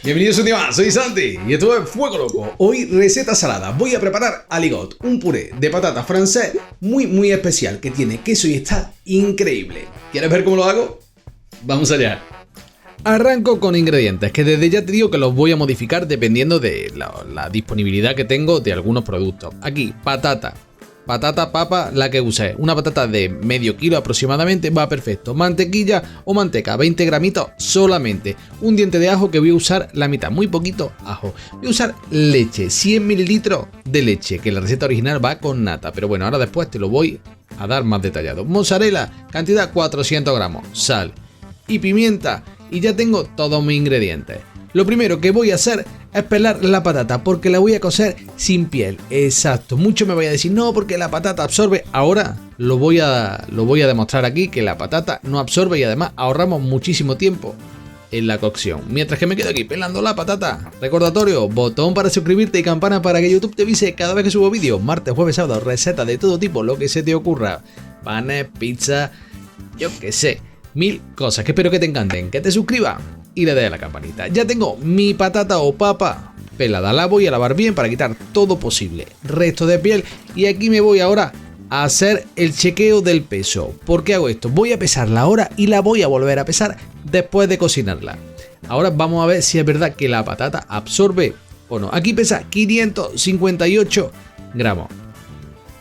Bienvenidos un día más, soy Santi y esto es Fuego Loco. Hoy receta salada, voy a preparar aligot, un puré de patata francés muy especial que tiene queso y está increíble. ¿Quieres ver cómo lo hago? Vamos allá. Arranco con ingredientes que desde ya te digo que los voy a modificar dependiendo de la disponibilidad que tengo de algunos productos. Aquí, patata, papa, la que use. Una patata de medio kilo aproximadamente va perfecto. Mantequilla o manteca, 20 gramitos solamente. Un diente de ajo que voy a usar la mitad, muy poquito ajo. Voy a usar leche, 100 mililitros de leche, que la receta original va con nata. Pero bueno, ahora después te lo voy a dar más detallado. Mozzarella, cantidad 400 gramos. Sal y pimienta. Y ya tengo todos mis ingredientes. Lo primero que voy a hacer es pelar la patata porque la voy a cocer sin piel. Exacto, mucho me voy a decir, no, porque la patata absorbe. Ahora lo voy a demostrar aquí que la patata no absorbe y además ahorramos muchísimo tiempo en la cocción. Mientras que me quedo aquí pelando la patata. Recordatorio, botón para suscribirte y campana para que YouTube te avise cada vez que subo vídeos. Martes, jueves, sábado, recetas de todo tipo, lo que se te ocurra. Panes, pizza, yo qué sé. Mil cosas que espero que te encanten, que te suscribas y le des a la campanita. Ya tengo mi patata o papa pelada, la voy a lavar bien para quitar todo posible resto de piel y aquí me voy ahora a hacer el chequeo del peso. ¿Por qué hago esto? Voy a pesarla ahora y la voy a volver a pesar después de cocinarla. Ahora vamos a ver si es verdad que la patata absorbe o no. Aquí pesa 558 gramos.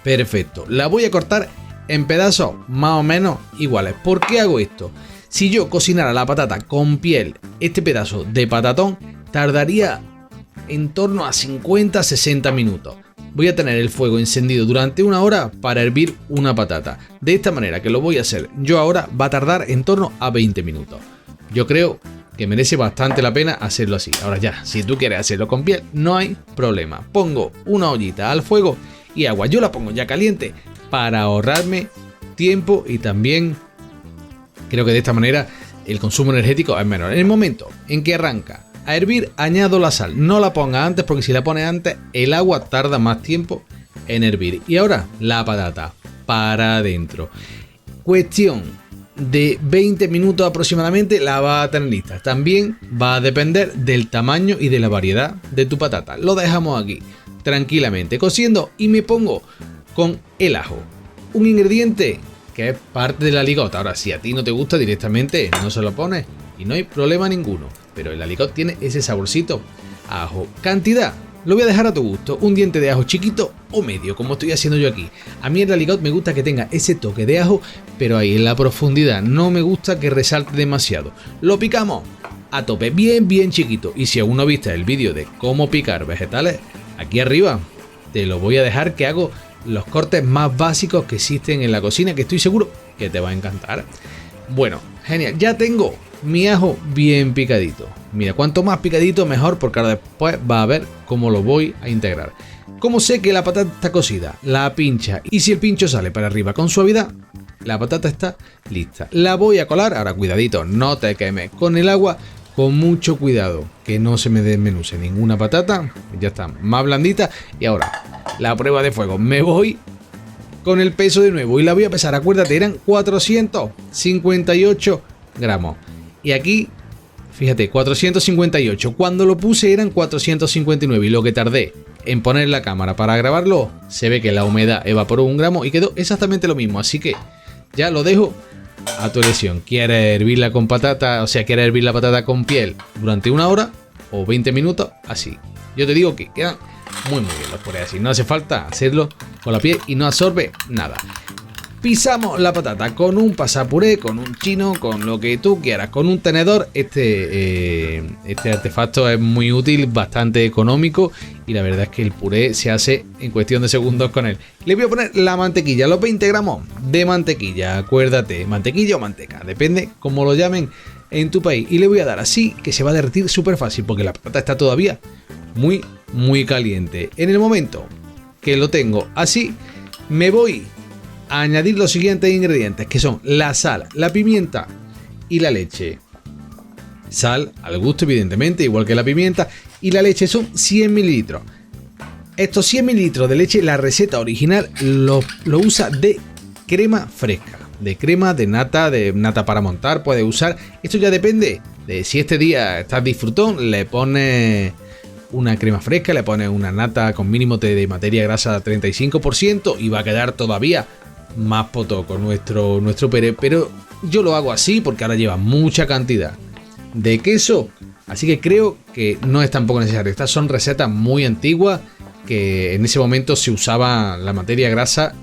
Perfecto, la voy a cortar en pedazos más o menos iguales. ¿Por qué hago esto? Si yo cocinara la patata con piel, este pedazo de patatón tardaría en torno a 50-60 minutos. Voy a tener el fuego encendido durante una hora para hervir una patata. De esta manera que lo voy a hacer yo ahora va a tardar en torno a 20 minutos. Yo creo que merece bastante la pena hacerlo así. Ahora ya, si tú quieres hacerlo con piel, no hay problema. Pongo una ollita al fuego y agua. Yo la pongo ya caliente para ahorrarme tiempo y también creo que de esta manera el consumo energético es menor. En el momento en que arranca a hervir, añado la sal. No la ponga antes porque si la pones antes el agua tarda más tiempo en hervir. Y ahora la patata para adentro. Cuestión de 20 minutos aproximadamente la va a tener lista. También va a depender del tamaño y de la variedad de tu patata. Lo dejamos aquí tranquilamente cociendo y me pongo con el ajo, un ingrediente que es parte de la aligot. Ahora, si a ti no te gusta directamente, no se lo pones y no hay problema ninguno. Pero el aligot tiene ese saborcito a ajo. Cantidad, lo voy a dejar a tu gusto. Un diente de ajo chiquito o medio, como estoy haciendo yo aquí. A mí el aligot me gusta que tenga ese toque de ajo, pero ahí en la profundidad. No me gusta que resalte demasiado. Lo picamos a tope, bien chiquito. Y si aún no viste el vídeo de cómo picar vegetales, aquí arriba te lo voy a dejar, que hago los cortes más básicos que existen en la cocina, que estoy seguro que te va a encantar. Bueno, genial, ya tengo mi ajo bien picadito. Mira, cuanto más picadito mejor, porque ahora después va a ver cómo lo voy a integrar. Como sé que la patata está cocida, la pincha y si el pincho sale para arriba con suavidad, la patata está lista. La voy a colar, ahora cuidadito, no te quemes con el agua, con mucho cuidado, que no se me desmenuce ninguna patata. Ya está más blandita. Y ahora la prueba de fuego. Me voy con el peso de nuevo y la voy a pesar. Acuérdate, eran 458 gramos. Y aquí, fíjate, 458. Cuando lo puse eran 459 y lo que tardé en poner la cámara para grabarlo, se ve que la humedad evaporó 1 gramo y quedó exactamente lo mismo. Así que ya lo dejo a tu elección. ¿Quieres hervirla con patata? O sea, ¿quieres hervir la patata con piel durante 1 hora o 20 minutos? Así. Yo te digo que quedan muy bien los purés así. No hace falta hacerlo con la piel y no absorbe nada. Pisamos la patata con un pasapuré, con un chino, con lo que tú quieras, con un tenedor. Este artefacto es muy útil, bastante económico y la verdad es que el puré se hace en cuestión de segundos con él. Le voy a poner la mantequilla, los 20 gramos de mantequilla, acuérdate, mantequilla o manteca, depende cómo lo llamen en tu país. Y le voy a dar así, que se va a derretir súper fácil porque la patata está todavía muy caliente. En el momento que lo tengo así, me voy a añadir los siguientes ingredientes, que son la sal, la pimienta y la leche. Sal al gusto, evidentemente, igual que la pimienta, y la leche son 100 mililitros. Estos 100 mililitros de leche, la receta original lo usa de crema fresca, de crema, de nata para montar, puede usar. Esto ya depende de si este día estás disfrutón, le pones una crema fresca, le pones una nata con mínimo de materia grasa 35% y va a quedar todavía más potoco nuestro puré. Pero yo lo hago así porque ahora lleva mucha cantidad de queso, así que creo que no es tampoco necesario. Estas son recetas muy antiguas que en ese momento se usaba la materia grasa,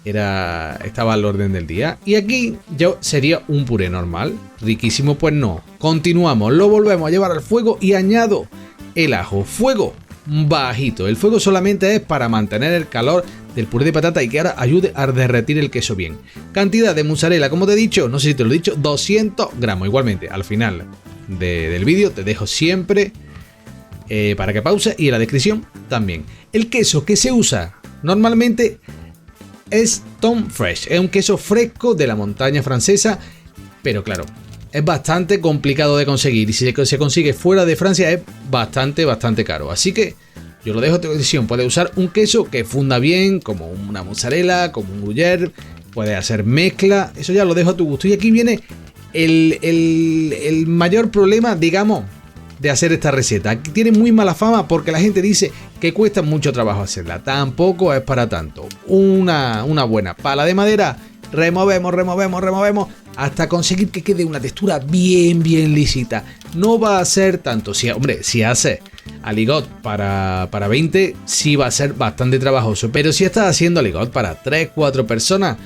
estaba al orden del día. Y aquí yo sería un puré normal, riquísimo. Pues no, continuamos, lo volvemos a llevar al fuego y añado el ajo, fuego bajito. El fuego solamente es para mantener el calor del puré de patata y que ahora ayude a derretir el queso bien. Cantidad de mozzarella, como te he dicho, no sé si te lo he dicho, 200 gramos. Igualmente, al final del vídeo te dejo siempre para que pause, y en la descripción también. El queso que se usa normalmente es Tom Fresh, es un queso fresco de la montaña francesa, pero claro, es bastante complicado de conseguir y si se consigue fuera de Francia es bastante caro. Así que yo lo dejo a tu decisión. Puedes usar un queso que funda bien, como una mozzarella, como un gruyère, puedes hacer mezcla, eso ya lo dejo a tu gusto. Y aquí viene el mayor problema, digamos, de hacer esta receta. Tiene muy mala fama porque la gente dice que cuesta mucho trabajo hacerla. Tampoco es para tanto. Una buena pala de madera, removemos hasta conseguir que quede una textura bien lisita. No va a ser tanto, si hace aligot para 20, sí va a ser bastante trabajoso, pero si estás haciendo aligot para 3-4 personas,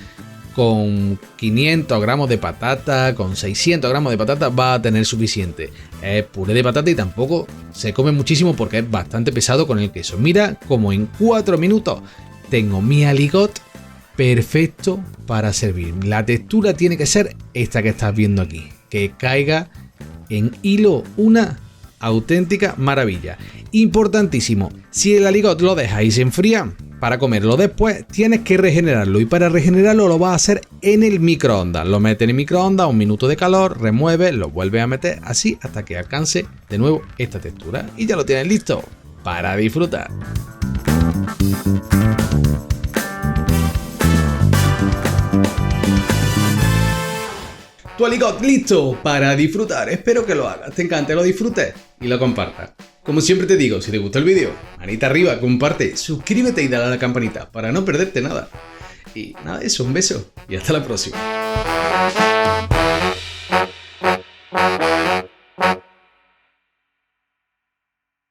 con 500 gramos de patata, con 600 gramos de patata va a tener suficiente. Es puré de patata y tampoco se come muchísimo porque es bastante pesado con el queso. Mira como en 4 minutos tengo mi aligot perfecto para servir. La textura tiene que ser esta que estás viendo aquí, que caiga en hilo, una auténtica maravilla. Importantísimo, si el aligot lo dejáis enfriar para comerlo después, tienes que regenerarlo, y para regenerarlo lo vas a hacer en el microondas. Lo metes en el microondas, 1 minuto de calor, remueves, lo vuelves a meter así hasta que alcance de nuevo esta textura y ya lo tienes listo para disfrutar. Tu aligot listo para disfrutar. Espero que lo hagas, te encante, lo disfrutes y lo compartas. Como siempre te digo, si te gustó el vídeo, manita arriba, comparte, suscríbete y dale a la campanita para no perderte nada. Y nada, eso, un beso y hasta la próxima.